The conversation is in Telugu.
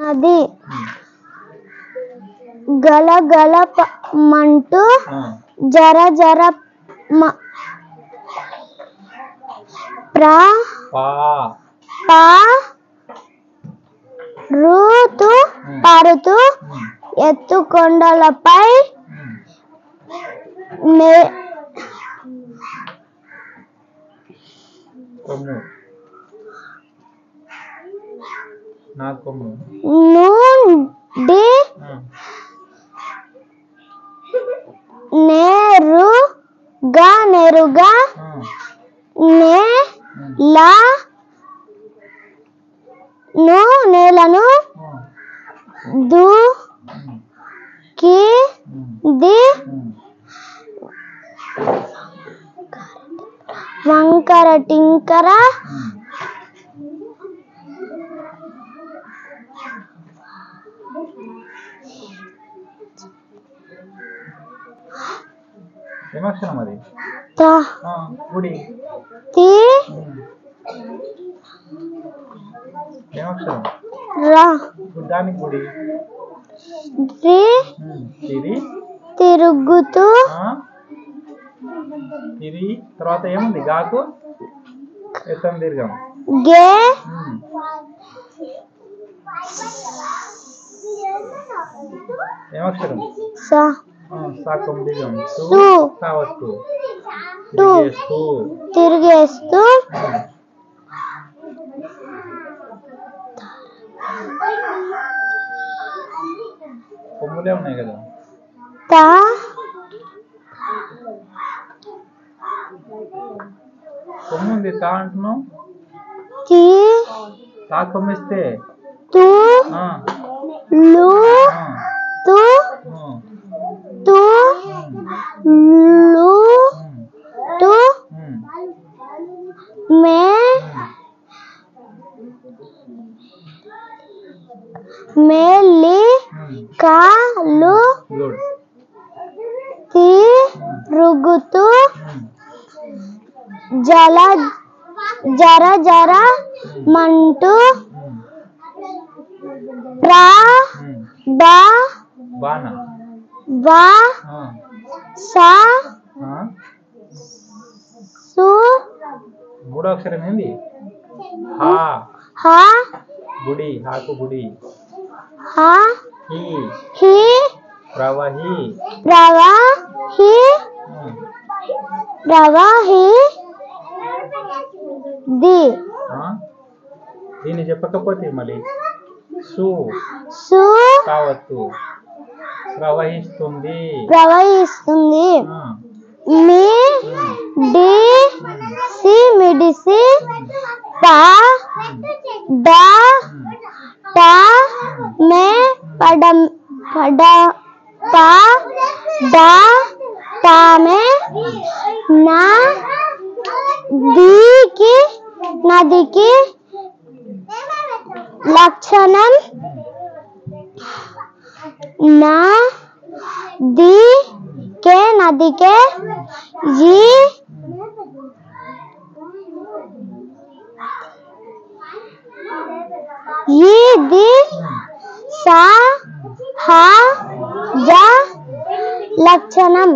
నది గల గల మంటూ జర జర పారుతూ ఎత్తు కొండలపై నుండి నేరుగా నేలను దూకింది వంకర టింకర ఏమక్షరం అది గుడి ఏమక్షరం దానికి గుడి తిరుగుతూ ఇది తర్వాత ఏముంది గాకు ఎత్తం దీర్ఘం గే ఏమక్షరం సాకం దీర్ఘం కావచ్చు తిరిగేస్తూ కొమ్ములే ఉన్నాయి కదా కొమ్ము ఉంది తా అంటున్నావు తా కొమ్మిస్తే మెలికలు తిరుగుతూ జర జర మంటూ మూడో అక్షరం ఏంది గుడి హాకు గుడి ప్రవహి దీన్ని చెప్పకపోతే మళ్ళీ కావచ్చు ప్రవహిస్తుంది మిడిసి నదికి లక్షణం నదికే ఇది సహజ లక్షణం.